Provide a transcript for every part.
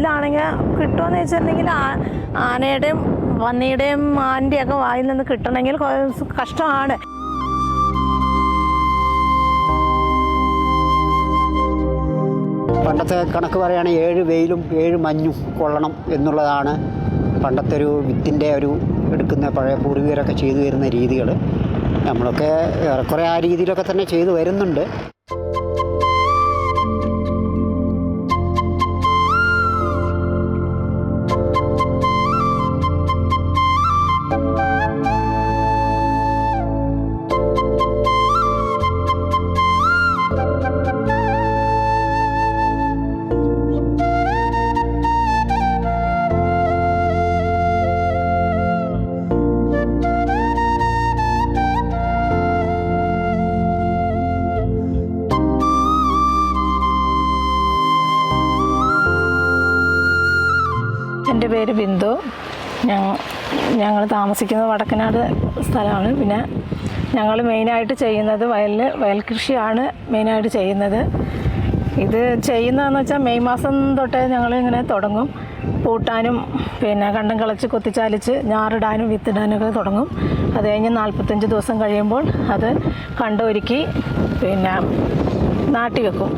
നെല്ലാണെങ്കിൽ കിട്ടുമെന്ന് വെച്ചിട്ടുണ്ടെങ്കിൽ ആനയുടെയും പന്നിയുടെയും മാനിൻ്റെയൊക്കെ വായിൽ നിന്ന് കിട്ടണമെങ്കിൽ കഷ്ടമാണ്. പണ്ടത്തെ കണക്ക് പറയുകയാണെങ്കിൽ 7 വെയിലും 7 മഞ്ഞും കൊള്ളണം എന്നുള്ളതാണ് പണ്ടത്തെ ഒരു വിത്തിൻ്റെ ഒരു എടുക്കുന്ന പഴയ പൂർവികരൊക്കെ ചെയ്തു വരുന്ന രീതികൾ. നമ്മളൊക്കെ ഏറെക്കുറെ ആ രീതിയിലൊക്കെ തന്നെ ചെയ്തു വരുന്നുണ്ട്. എൻ്റെ പേര് ബിന്ദു. ഞങ്ങൾ താമസിക്കുന്നത് വടക്കനാട് സ്ഥലമാണ്. പിന്നെ ഞങ്ങൾ മെയിനായിട്ട് ചെയ്യുന്നത് വയൽ കൃഷിയാണ് മെയിനായിട്ട് ചെയ്യുന്നത്. ഇത് ചെയ്യുന്നതെന്ന് വെച്ചാൽ മെയ് മാസം തൊട്ടേ ഞങ്ങളിങ്ങനെ തുടങ്ങും. പൂട്ടാനും പിന്നെ കണ്ടം കിളച്ച് കൊത്തിച്ചാലിച്ച് ഞാറിടാനും വിത്തിടാനൊക്കെ തുടങ്ങും. അത് കഴിഞ്ഞ് 45 ദിവസം കഴിയുമ്പോൾ അത് കണ്ടൊരുക്കി പിന്നെ നാട്ടി വെക്കും.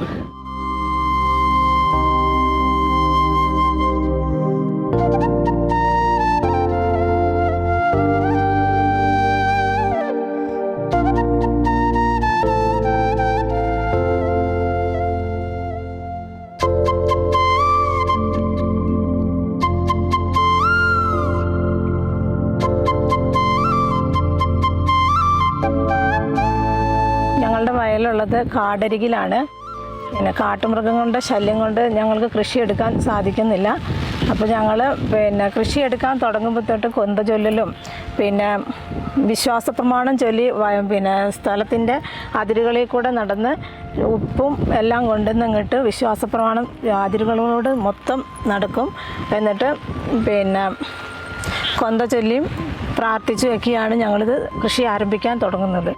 ഞങ്ങളുടെ വയലുള്ളത് കാടരികിലാണ്. പിന്നെ കാട്ടുമൃഗങ്ങളുടെ ശല്യം കൊണ്ട് ഞങ്ങൾക്ക് കൃഷിയെടുക്കാൻ സാധിക്കുന്നില്ല. അപ്പോൾ ഞങ്ങൾ പിന്നെ കൃഷിയെടുക്കാൻ തുടങ്ങുമ്പോൾ തൊട്ട് കൊന്ത ചൊല്ലലും പിന്നെ വിശ്വാസ പ്രമാണം ചൊല്ലി പിന്നെ സ്ഥലത്തിൻ്റെ അതിരുകളിൽ കൂടെ നടന്ന് ഉപ്പും എല്ലാം കൊണ്ടുവന്നിട്ട് വിശ്വാസ പ്രമാണം അതിരുകളോട് മൊത്തം നടക്കും. എന്നിട്ട് പിന്നെ കൊന്ത ചൊല്ലിയും പ്രാർത്ഥിച്ചു വയ്ക്കുകയാണ് ഞങ്ങളിത് കൃഷി ആരംഭിക്കാൻ തുടങ്ങുന്നത്.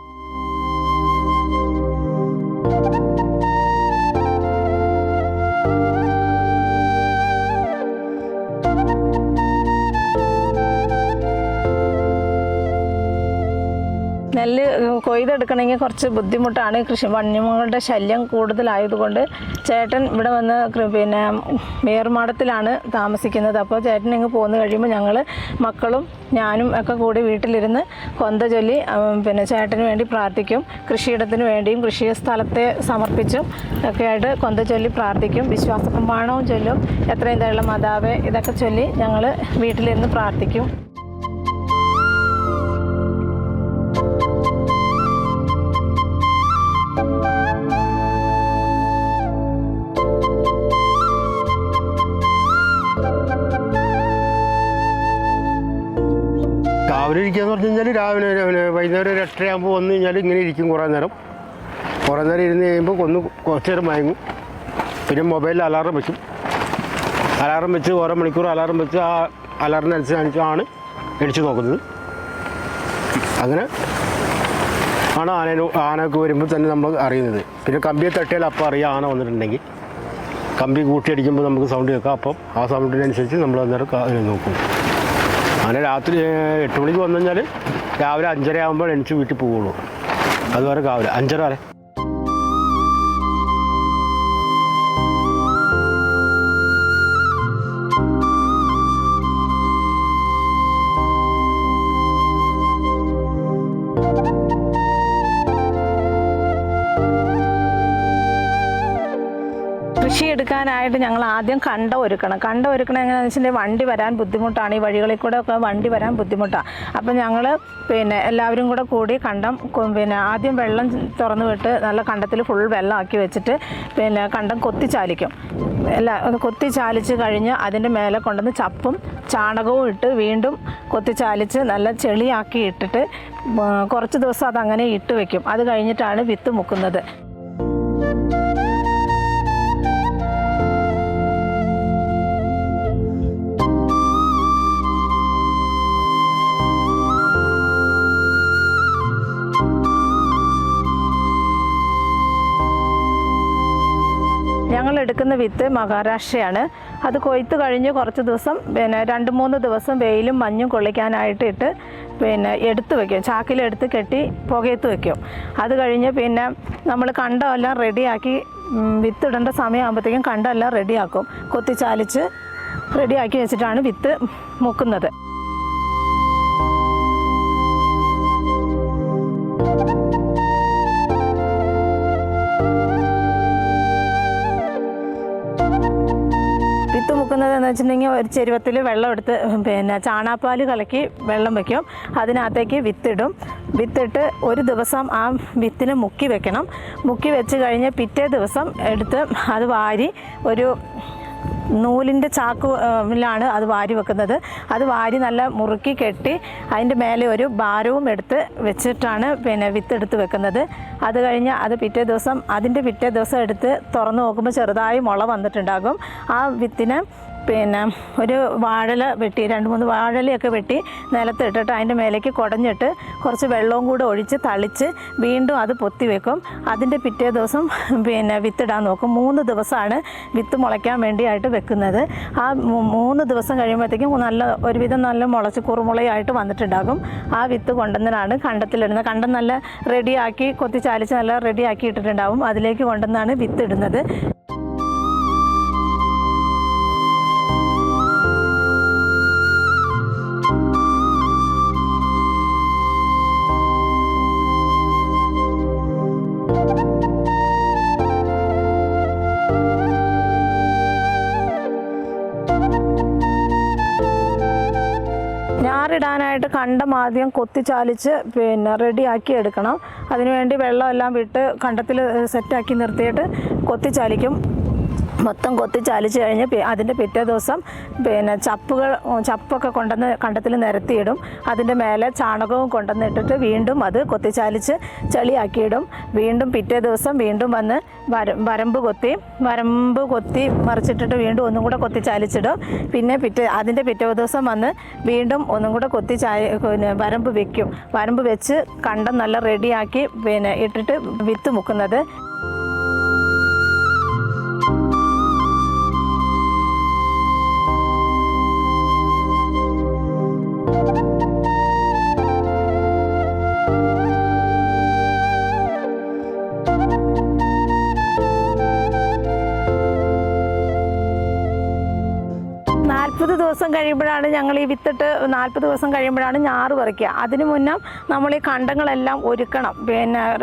നെല്ല് കൊയ്തെടുക്കണമെങ്കിൽ കുറച്ച് ബുദ്ധിമുട്ടാണ്. വന്യമൃഗങ്ങളുടെ ശല്യം കൂടുതലായതുകൊണ്ട് ചേട്ടൻ ഇവിടെ വന്ന് പിന്നെ മേറുമാടത്തിലാണ് താമസിക്കുന്നത്. അപ്പോൾ ചേട്ടൻ ഇങ്ങ് പോന്നു കഴിയുമ്പോൾ ഞങ്ങൾ മക്കളും ഞാനും ഒക്കെ കൂടി വീട്ടിലിരുന്ന് കൊന്ത ചൊല്ലി പിന്നെ ചേട്ടന് വേണ്ടി പ്രാർത്ഥിക്കും. കൃഷിയിടത്തിന് വേണ്ടിയും കൃഷി സ്ഥലത്തെ സമർപ്പിച്ചും ഒക്കെ ആയിട്ട് കൊന്ത ചൊല്ലി പ്രാർത്ഥിക്കും. വിശ്വാസ പ്രമാണവും ചൊല്ലും. എത്രയും ദയുള്ള മാതാവേ ഇതൊക്കെ ചൊല്ലി ഞങ്ങൾ വീട്ടിലിരുന്ന് പ്രാർത്ഥിക്കും. രാവിലെ ഇരിക്കുകയെന്ന് പറഞ്ഞു കഴിഞ്ഞാൽ രാവിലെ വൈകുന്നേരം ഒരു 8:30 വന്നു കഴിഞ്ഞാൽ ഇങ്ങനെ ഇരിക്കും. കുറേ നേരം ഇരുന്ന് കഴിയുമ്പോൾ കുറച്ച് നേരം മയങ്ങും. പിന്നെ മൊബൈലിൽ അലാറം വെച്ച് ഓരോ മണിക്കൂർ അലാറം വെച്ച് ആ അലാറിനനുസരിച്ചാണ് എണിച്ച് നോക്കുന്നത്. അങ്ങനെ ആണ് ആനയൊക്കെ വരുമ്പോൾ തന്നെ നമ്മൾ അറിയുന്നത്. പിന്നെ കമ്പിയെ തട്ടിയാൽ അപ്പോൾ അറിയാം ആന വന്നിട്ടുണ്ടെങ്കിൽ. കമ്പി കൂട്ടിയടിക്കുമ്പോൾ നമുക്ക് സൗണ്ട് കേൾക്കാം. അപ്പം ആ സൗണ്ടിനനുസരിച്ച് നമ്മൾ അന്നേരം നോക്കും. അങ്ങനെ രാത്രി 8 മണിക്ക് വന്നു കഴിഞ്ഞാൽ രാവിലെ 5:30 ആകുമ്പോൾ എണിച്ച് വീട്ടിൽ പോവുള്ളൂ. അതുവരെ രാവിലെ 5:30 വരെ. കൃഷി എടുക്കാനായിട്ട് ഞങ്ങൾ ആദ്യം കണ്ടം ഒരുക്കണം എങ്ങനെയാണെന്ന് വെച്ചിട്ടുണ്ടെങ്കിൽ വണ്ടി വരാൻ ബുദ്ധിമുട്ടാണ്. ഈ വഴികളിൽ കൂടെ ഒക്കെ വണ്ടി വരാൻ ബുദ്ധിമുട്ടാണ്. അപ്പം ഞങ്ങൾ പിന്നെ എല്ലാവരും കൂടെ കൂടി കണ്ടം പിന്നെ ആദ്യം വെള്ളം തുറന്ന് വിട്ട് നല്ല കണ്ടത്തിൽ ഫുൾ വെള്ളമാക്കി വെച്ചിട്ട് പിന്നെ കണ്ടം കൊത്തിച്ചാലിക്കും. കൊത്തിച്ചാലിച്ച് കഴിഞ്ഞ് അതിൻ്റെ മേലെ കൊണ്ടുവന്ന് ചപ്പും ചാണകവും ഇട്ട് വീണ്ടും കൊത്തിച്ചാലിച്ച് നല്ല ചെളിയാക്കി ഇട്ടിട്ട് കുറച്ച് ദിവസം അതങ്ങനെ ഇട്ട് വയ്ക്കും. അത് കഴിഞ്ഞിട്ടാണ് വിത്ത് മുക്കുന്നത്. ഞങ്ങൾ എടുക്കുന്ന വിത്ത് മഹാരാഷ്ട്രയാണ്. അത് കൊയ്ത്ത് കഴിഞ്ഞ് കുറച്ച് ദിവസം 2-3 ദിവസം വെയിലും മഞ്ഞും കൊള്ളിക്കാനായിട്ട് ഇട്ട് എടുത്ത് വയ്ക്കും. ചാക്കിലെടുത്ത് കെട്ടി പുകയത്ത് വയ്ക്കും. അത് കഴിഞ്ഞ് നമ്മൾ കണ്ടമെല്ലാം റെഡിയാക്കി വിത്തിടേണ്ട സമയമാകുമ്പോഴത്തേക്കും കണ്ടമെല്ലാം റെഡിയാക്കും. കൊത്തിച്ചാലിച്ച് റെഡിയാക്കി വെച്ചിട്ടാണ് വിത്ത് മുക്കുന്നത്. വിത്ത് മുക്കുന്നതെന്ന് വെച്ചിട്ടുണ്ടെങ്കിൽ ഒരു ചെരുവത്തിൽ വെള്ളം എടുത്ത് ചാണാപ്പാൽ കലക്കി വെള്ളം വയ്ക്കും. അതിനകത്തേക്ക് വിത്തിടും. വിത്തിട്ട് ഒരു ദിവസം ആ വിത്തിനെ മുക്കി വെക്കണം. മുക്കി വെച്ച് കഴിഞ്ഞ് പിറ്റേ ദിവസം എടുത്ത് അത് വാരി ഒരു നൂലിൻ്റെ ചാക്കിലാണ് അത് വാരി വെക്കുന്നത്. അത് വാരി നല്ല മുറുക്കി കെട്ടി അതിൻ്റെ മേലെ ഒരു ഭാരവും എടുത്ത് വെച്ചിട്ടാണ് വിത്തെടുത്ത് വെക്കുന്നത്. അത് കഴിഞ്ഞ് അതിൻ്റെ പിറ്റേ ദിവസം എടുത്ത് തുറന്ന് നോക്കുമ്പോൾ ചെറുതായി മുള വന്നിട്ടുണ്ടാകും. ആ വിത്തിനെ ഒരു വാഴല വെട്ടി 2-3 വാഴലയൊക്കെ വെട്ടി നിലത്തിട്ടിട്ട് അതിൻ്റെ മേലേക്ക് കുടഞ്ഞിട്ട് കുറച്ച് വെള്ളവും കൂടെ ഒഴിച്ച് തളിച്ച് വീണ്ടും അത് പൊത്തി വെക്കും. അതിൻ്റെ പിറ്റേ ദിവസം വിത്തിടാൻ നോക്കും. 3 ദിവസമാണ് വിത്ത് മുളയ്ക്കാൻ വേണ്ടിയായിട്ട് വെക്കുന്നത്. ആ 3 ദിവസം കഴിയുമ്പോഴത്തേക്കും ഒരുവിധം നല്ല മുളച്ച് കുറുമുളയായിട്ട് വന്നിട്ടുണ്ടാകും. ആ വിത്ത് കൊണ്ടുവന്നാണ് കണ്ടത്തിലിടുന്നത്. കണ്ടം നല്ല റെഡിയാക്കി കൊത്തിച്ചാലിച്ച് നല്ല റെഡിയാക്കി ഇട്ടിട്ടുണ്ടാവും. അതിലേക്ക് കൊണ്ടുവന്നാണ് വിത്ത് ഇടുന്നത്. ഞാറിടാനായിട്ട് കണ്ടം ആദ്യം കൊത്തിച്ചാലിച്ച് റെഡിയാക്കി എടുക്കണം. അതിനുവേണ്ടി വെള്ളമെല്ലാം വിട്ട് കണ്ടത്തിൽ സെറ്റാക്കി നിർത്തിയിട്ട് കൊത്തിച്ചാലിക്കും. മൊത്തം കൊത്തിച്ചാലിച്ച് കഴിഞ്ഞ് അതിൻ്റെ പിറ്റേ ദിവസം ചപ്പൊക്കെ കൊണ്ടുവന്ന് കണ്ടത്തിൽ നിരത്തിയിടും. അതിൻ്റെ മേലെ ചാണകവും കൊണ്ടുവന്നിട്ടിട്ട് വീണ്ടും അത് കൊത്തിച്ചാലിച്ച് ചെളിയാക്കിയിടും. വീണ്ടും പിറ്റേ ദിവസം വീണ്ടും വന്ന് വരമ്പ് കൊത്തി മറിച്ചിട്ടിട്ട് വീണ്ടും ഒന്നും കൂടെ കൊത്തിച്ചാലിച്ചിടും. പിന്നെ അതിൻ്റെ പിറ്റേ ദിവസം വന്ന് വീണ്ടും ഒന്നും കൂടെ വരമ്പ് വെക്കും. വരമ്പ് വെച്ച് കണ്ടം നല്ല റെഡിയാക്കി ഇട്ടിട്ട് വിത്ത് മുക്കുന്നത്. ദിവസം കഴിയുമ്പോഴാണ് ഞങ്ങൾ ഈ വിത്തിട്ട് 40 ദിവസം കഴിയുമ്പോഴാണ് ഞാറ് പറിക്കുക. അതിനു മുന്നേ നമ്മൾ ഈ കണ്ടങ്ങളെല്ലാം ഒരുക്കണം,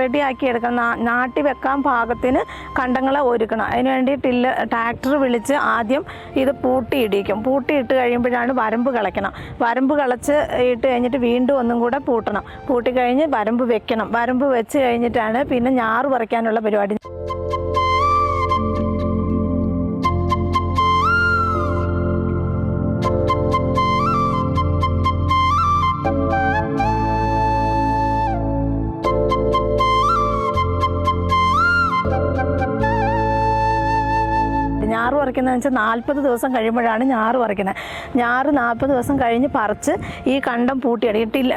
റെഡിയാക്കി എടുക്കണം. നാട്ടി വെക്കാൻ പാകത്തിന് കണ്ടങ്ങളെ ഒരുക്കണം. അതിനുവേണ്ടി ട്രാക്ടർ വിളിച്ച് ആദ്യം ഇത് പൂട്ടിയിടിക്കും. പൂട്ടിയിട്ട് കഴിയുമ്പോഴാണ് വരമ്പ് കളയ്ക്കണം. വരമ്പ് കളച്ച് ഇട്ട് കഴിഞ്ഞിട്ട് വീണ്ടും ഒന്നും കൂടെ പൂട്ടണം. പൂട്ടിക്കഴിഞ്ഞ് വരമ്പ് വെക്കണം. വരമ്പ് വെച്ച് കഴിഞ്ഞിട്ടാണ് പിന്നെ ഞാറ് പറിക്കാനുള്ള പരിപാടി. ഞാറ് പറിക്കുന്നതെന്ന് വെച്ചാൽ 40 ദിവസം കഴിയുമ്പോഴാണ് ഞാറ് പറിക്കുന്നത്. ഞാറ് 40 ദിവസം കഴിഞ്ഞ് പറിച്ച് ഈ കണ്ടം പൂട്ടിയടിക്കും.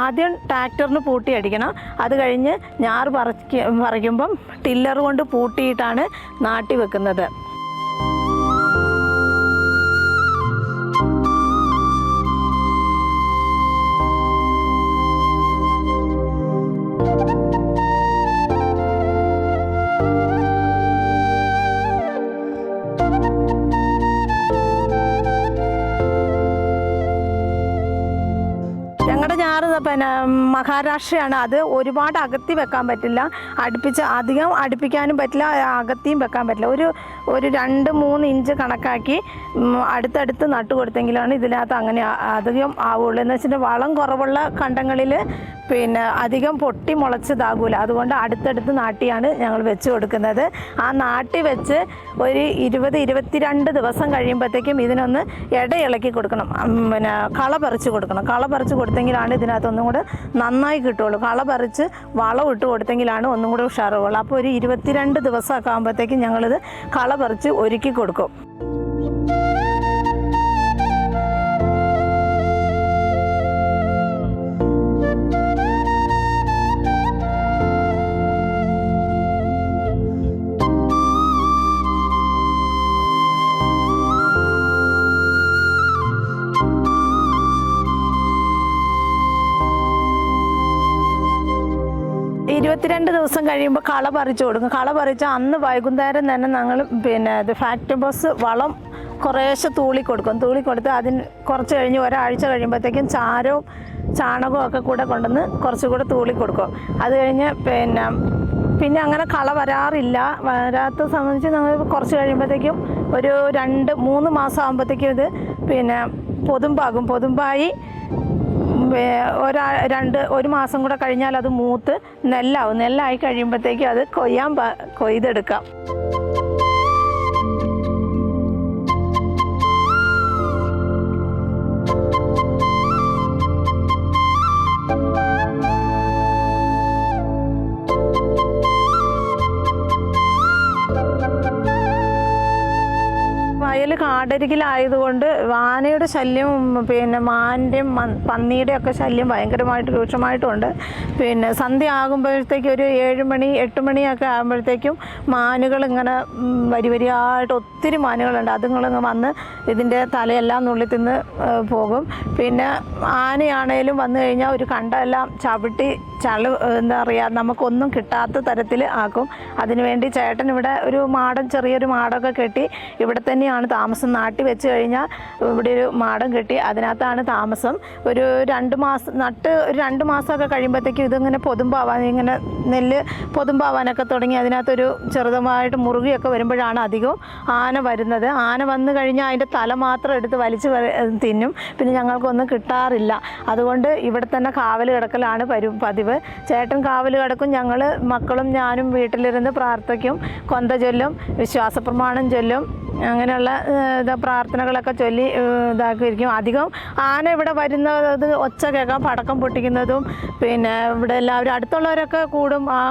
ആദ്യം ട്രാക്ടറിന് പൂട്ടിയടിക്കണം. അത് കഴിഞ്ഞ് ഞാറ് പറിക്കുമ്പം ടില്ലർ കൊണ്ട് പൂട്ടിയിട്ടാണ് നാട്ടി വെക്കുന്നത്. മഹാരാഷ്ട്രയാണ്. അത് ഒരുപാട് അകത്തി വെക്കാൻ പറ്റില്ല, അധികം അടുപ്പിക്കാനും പറ്റില്ല, അകത്തിയും വെക്കാൻ പറ്റില്ല. ഒരു 2-3 ഇഞ്ച് കണക്കാക്കി അടുത്തടുത്ത് നട്ടു കൊടുത്തെങ്കിലാണ് ഇതിനകത്ത് അങ്ങനെ അധികം ആവുള്ളൂ. എന്ന് വെച്ചിട്ടുണ്ടെങ്കിൽ വളം കുറവുള്ള കണ്ടങ്ങളിൽ അധികം പൊട്ടി മുളച്ചതാകൂല. അതുകൊണ്ട് അടുത്തടുത്ത് നാട്ടിയാണ് ഞങ്ങൾ വെച്ച് കൊടുക്കുന്നത്. ആ നാട്ടി വെച്ച് ഒരു 20-22 ദിവസം കഴിയുമ്പോഴത്തേക്കും ഇതിനൊന്ന് ഇടയിളക്കി കൊടുക്കണം. കള പറിച്ച് കൊടുക്കണം. കള പറിച്ച് കൊടുത്തെങ്കിലാണ് ഇതിനകത്തൊന്നും കൂടെ നന്നായി കിട്ടുള്ളൂ. കള പറിച്ച് വളം ഇട്ട് കൊടുത്തെങ്കിലാണ് ഒന്നും കൂടെ ഉഷാറുള്ളൂ. അപ്പോൾ ഒരു 22 ദിവസമൊക്കെ ആകുമ്പോഴത്തേക്കും ഞങ്ങളിത് കള പറിച്ച് ഒരുക്കി കൊടുക്കും. 1-2 ദിവസം കഴിയുമ്പോൾ കള പറിച്ചു കൊടുക്കും. കള പറിച്ചാൽ അന്ന് വൈകുന്നേരം തന്നെ ഞങ്ങൾ പിന്നെ ഇത് ഫാക്ടറി ബസ് വളം കുറേശ്ശെ തൂളി കൊടുത്ത് അതിന് കുറച്ച് കഴിഞ്ഞ് ഒരാഴ്ച കഴിയുമ്പോഴത്തേക്കും ചാരവും ചാണകവും ഒക്കെ കൂടെ കൊണ്ടുവന്ന് കുറച്ചുകൂടെ തൂളി കൊടുക്കും. അത് കഴിഞ്ഞ് പിന്നെ അങ്ങനെ കള വരാത്ത സംബന്ധിച്ച് ഞങ്ങൾ കുറച്ച് കഴിയുമ്പോഴത്തേക്കും ഒരു 2-3 മാസം ആകുമ്പോഴത്തേക്കും ഇത് പിന്നെ പൊതുമ്പായി ഒരു മാസം കൂടെ കഴിഞ്ഞാൽ അത് മൂത്ത് നെല്ലായി കഴിയുമ്പോഴത്തേക്കും അത് കൊയ്തെടുക്കാം. വയൽ കാടരികിലായതുകൊണ്ട് ആനയുടെ ശല്യം പിന്നെ മാൻ്റെയും പന്നിയുടെ ഒക്കെ ശല്യം ഭയങ്കരമായിട്ട് രൂക്ഷമായിട്ടുണ്ട്. പിന്നെ സന്ധ്യ ആകുമ്പോഴത്തേക്കും ഒരു 7 മണി 8 മണിയൊക്കെ ആകുമ്പോഴത്തേക്കും മാനുകൾ ഇങ്ങനെ വരിവരിയായിട്ട് ഒത്തിരി മാനുകളുണ്ട്. അതുങ്ങളിങ്ങ് വന്ന് ഇതിൻ്റെ തലയെല്ലാം നുള്ളി തിന്ന് പോകും. പിന്നെ ആനയാണേലും വന്നു കഴിഞ്ഞാൽ ഒരു കണ്ടെല്ലാം ചവിട്ടി എന്താ പറയുക, നമുക്കൊന്നും കിട്ടാത്ത തരത്തിൽ ആക്കും. അതിനുവേണ്ടി ചേട്ടൻ ഇവിടെ ഒരു ചെറിയൊരു മാടൊക്കെ കെട്ടി ഇവിടെ തന്നെയാണ് താമസം. നാട്ടിൽ വെച്ച് കഴിഞ്ഞാൽ ഇവിടെ ഒരു മാടം കെട്ടി അതിനകത്താണ് താമസം. ഒരു 2 മാസം ഒരു 2 മാസമൊക്കെ കഴിയുമ്പോഴത്തേക്കും ഇതിങ്ങനെ ഇങ്ങനെ നെല്ല് പൊതുമ്പാവാനൊക്കെ തുടങ്ങി അതിനകത്തൊരു ചെറുതമായിട്ട് മുറുകിയൊക്കെ വരുമ്പോഴാണ് അധികവും ആന വരുന്നത്. ആന വന്നു കഴിഞ്ഞാൽ അതിൻ്റെ തല മാത്രം എടുത്ത് വലിച്ച് തിന്നും. പിന്നെ ഞങ്ങൾക്കൊന്നും കിട്ടാറില്ല. അതുകൊണ്ട് ഇവിടെ തന്നെ കാവൽ കിടക്കലാണ് പതിവ്. ചേട്ടൻ കാവൽ കിടക്കും, ഞങ്ങൾ മക്കളും ഞാനും വീട്ടിലിരുന്ന് പ്രാർത്ഥിക്കും, കൊന്ത ചൊല്ലും, വിശ്വാസപ്രമാണം ചൊല്ലും, അങ്ങനെയുള്ള പ്രാർത്ഥനകളൊക്കെ ചൊല്ലി ഇതാക്കിയിരിക്കും. അധികം ആന ഇവിടെ വരുന്നത് ഒച്ച കേൾക്കാം, പടക്കം പൊട്ടിക്കുന്നതും. പിന്നെ ഇവിടെ എല്ലാവരും അടുത്തുള്ളവരൊക്കെ കൂടും. ആ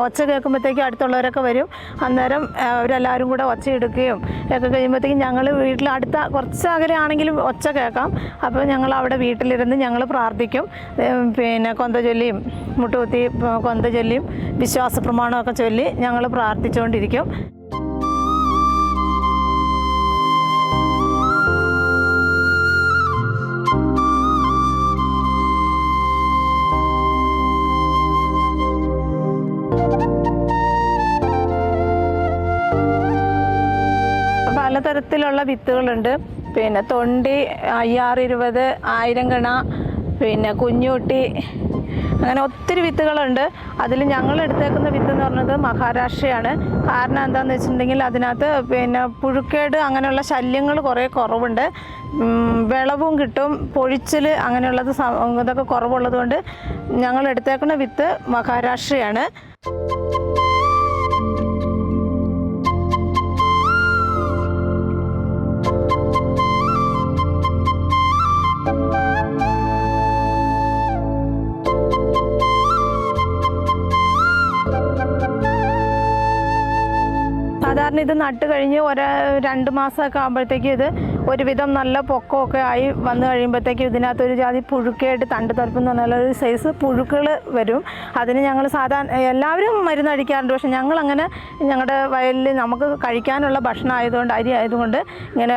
ഒച്ച കേൾക്കുമ്പോഴത്തേക്കും അടുത്തുള്ളവരൊക്കെ വരും. അന്നേരം അവരെല്ലാവരും കൂടെ ഒച്ച എടുക്കുകയും ഒക്കെ കഴിയുമ്പോഴത്തേക്കും ഞങ്ങൾ വീട്ടിൽ കുറച്ച് അകലെയാണെങ്കിലും ഒച്ച കേൾക്കാം. അപ്പോൾ ഞങ്ങൾ അവിടെ വീട്ടിലിരുന്ന് ഞങ്ങൾ പ്രാർത്ഥിക്കും. പിന്നെ കൊന്ത ചൊല്ലിയും മുട്ടുകുത്തി കൊന്ത ചൊല്ലിയും വിശ്വാസപ്രമാണമൊക്കെ ചൊല്ലി ഞങ്ങൾ പ്രാർത്ഥിച്ചുകൊണ്ടിരിക്കും. പലതരത്തിലുള്ള വിത്തുകളുണ്ട്. പിന്നെ തൊണ്ടി, 5620, 1000 കണ, പിന്നെ കുഞ്ഞൂട്ടി, അങ്ങനെ ഒത്തിരി വിത്തുകളുണ്ട്. അതിൽ ഞങ്ങൾ എടുത്തേക്കുന്ന വിത്ത് എന്ന് പറഞ്ഞത് മഹാരാഷ്ട്രയാണ്. കാരണം എന്താണെന്ന് വെച്ചിട്ടുണ്ടെങ്കിൽ അതിനകത്ത് പിന്നെ പുഴുക്കേട് അങ്ങനെയുള്ള ശല്യങ്ങൾ കുറേ കുറവുണ്ട്. വിളവും കിട്ടും, പൊഴിച്ചിൽ അങ്ങനെയുള്ളത് ഇതൊക്കെ കുറവുള്ളത് കൊണ്ട് ഞങ്ങൾ എടുത്തേക്കുന്ന വിത്ത് മഹാരാഷ്ട്രയാണ്. സാധാരണ ഇത് നട്ട് കഴിഞ്ഞ് 2 മാസമൊക്കെ ആകുമ്പോഴത്തേക്കും ഇത് ഒരുവിധം നല്ല പൊക്കമൊക്കെ ആയി വന്നു കഴിയുമ്പോഴത്തേക്കും ഇതിനകത്തൊരു ജാതി പുഴുക്കായിട്ട് തണ്ട് തരപ്പെന്ന് പറഞ്ഞാൽ ഒരു സൈസ് പുഴുക്കൾ വരും. അതിന് ഞങ്ങൾ സാധാരണ എല്ലാവരും മരുന്നടിക്കാറുണ്ട്. പക്ഷെ ഞങ്ങളങ്ങനെ ഞങ്ങളുടെ വയലിൽ നമുക്ക് കഴിക്കാനുള്ള ഭക്ഷണം ആയതുകൊണ്ട്, അരി ആയതുകൊണ്ട് ഇങ്ങനെ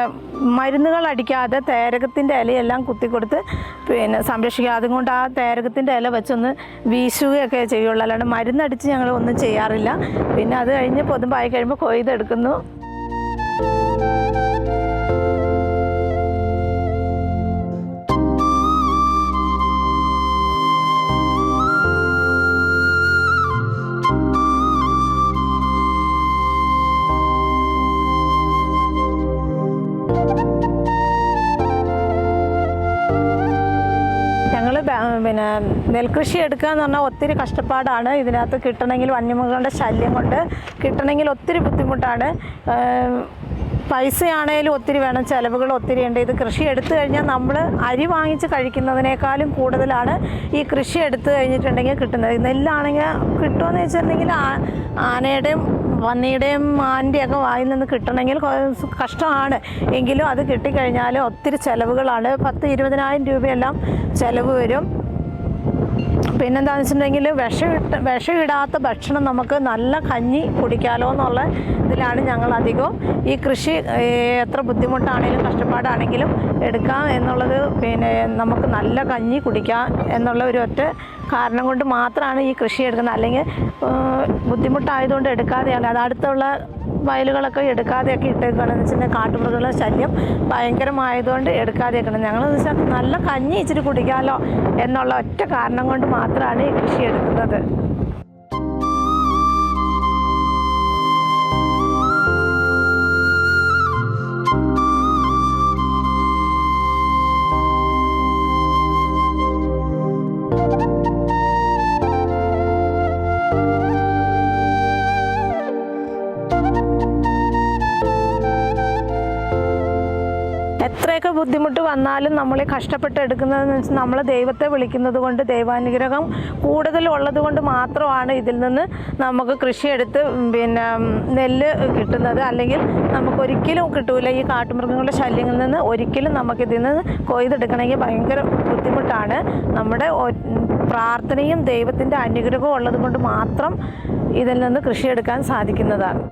മരുന്നുകൾ അടിക്കാതെ തേരകത്തിൻ്റെ ഇലയെല്ലാം കുത്തിക്കൊടുത്ത് പിന്നെ സംരക്ഷിക്കുക. അതുകൊണ്ട് ആ തേരകത്തിൻ്റെ ഇല വെച്ചൊന്ന് വീശുകയൊക്കെ ചെയ്യുള്ളൂ. അല്ലാണ്ട് മരുന്നടിച്ച് ഞങ്ങൾ ഒന്നും ചെയ്യാറില്ല. പിന്നെ അത് കഴിഞ്ഞ് പൊതുമ്പായി കഴിയുമ്പോൾ കൊയ്തെടുക്കുന്നു. പിന്നെ നെൽകൃഷി എടുക്കുക എന്ന് പറഞ്ഞാൽ ഒത്തിരി കഷ്ടപ്പാടാണ്. ഇതിനകത്ത് കിട്ടണമെങ്കിൽ വന്യമൃഗങ്ങളുടെ ശല്യം കൊണ്ട് കിട്ടണമെങ്കിൽ ഒത്തിരി ബുദ്ധിമുട്ടാണ്. പൈസയാണേലും ഒത്തിരി വേണം, ചിലവുകൾ ഒത്തിരി ഉണ്ട്. ഇത് കൃഷി എടുത്തു കഴിഞ്ഞാൽ നമ്മൾ അരി വാങ്ങിച്ച് കഴിക്കുന്നതിനേക്കാളും കൂടുതലാണ് ഈ കൃഷി എടുത്തു കഴിഞ്ഞിട്ടുണ്ടെങ്കിൽ കിട്ടുന്നത്. നെല്ലാണെങ്കിൽ കിട്ടുമെന്ന് വെച്ചിട്ടുണ്ടെങ്കിൽ ആനയുടെയും പന്നിയുടെയും മാൻ്റെയൊക്കെ വായിൽ നിന്ന് കിട്ടണമെങ്കിൽ കഷ്ടമാണ്. എങ്കിലും അത് കിട്ടിക്കഴിഞ്ഞാൽ ഒത്തിരി ചിലവുകളാണ്. 10-20,000 രൂപയെല്ലാം ചിലവ് വരും. പിന്നെന്താണെന്ന് വെച്ചിട്ടുണ്ടെങ്കിൽ വിഷമിടാത്ത ഭക്ഷണം നമുക്ക് നല്ല കഞ്ഞി കുടിക്കാമല്ലോ എന്നുള്ള ഇതിലാണ് ഞങ്ങൾ അധികവും ഈ കൃഷി എത്ര ബുദ്ധിമുട്ടാണെങ്കിലും കഷ്ടപ്പാടാണെങ്കിലും എടുക്കാം എന്നുള്ളത്. പിന്നെ നമുക്ക് നല്ല കഞ്ഞി കുടിക്കാം എന്നുള്ള ഒരു ഒറ്റ കാരണം കൊണ്ട് മാത്രമാണ് ഈ കൃഷി എടുക്കുന്നത്. അല്ലെങ്കിൽ ബുദ്ധിമുട്ടായതുകൊണ്ട് എടുക്കാതെയാണ്. അത് അടുത്തുള്ള വയലുകളൊക്കെ എടുക്കാതെയൊക്കെ ഇട്ടേക്കുകയാണെന്ന് വെച്ചിട്ടുണ്ടെങ്കിൽ കാട്ടുമൃഗങ്ങളുടെ ശല്യം ഭയങ്കരമായതുകൊണ്ട് എടുക്കാതെയൊക്കെ. ഞങ്ങളെന്ന് വെച്ചാൽ നല്ല കഞ്ഞി ഇച്ചിരി കുടിക്കാമല്ലോ എന്നുള്ള ഒറ്റ കാരണം കൊണ്ട് മാത്രമാണ് ഈ കൃഷി എടുക്കുന്നത്. എത്രയൊക്കെ ബുദ്ധിമുട്ട് വന്നാലും നമ്മൾ കഷ്ടപ്പെട്ട് എടുക്കുന്നതെന്ന് വെച്ചാൽ നമ്മൾ ദൈവത്തെ വിളിക്കുന്നത് കൊണ്ട്, ദൈവാനുഗ്രഹം കൂടുതലുള്ളത് കൊണ്ട് മാത്രമാണ് ഇതിൽ നിന്ന് നമുക്ക് കൃഷിയെടുത്ത് നെല്ല് കിട്ടുന്നത്. അല്ലെങ്കിൽ നമുക്കൊരിക്കലും കിട്ടൂല. ഈ കാട്ടുമൃഗങ്ങളുടെ ശല്യങ്ങളിൽ നിന്ന് ഒരിക്കലും നമുക്കിതിൽ നിന്ന് കൊയ്തെടുക്കണമെങ്കിൽ ഭയങ്കര ബുദ്ധിമുട്ടാണ്. നമ്മുടെ പ്രാർത്ഥനയും ദൈവത്തിൻ്റെ അനുഗ്രഹവും ഉള്ളത് കൊണ്ട് മാത്രം ഇതിൽ നിന്ന് കൃഷിയെടുക്കാൻ സാധിക്കുന്നതാണ്.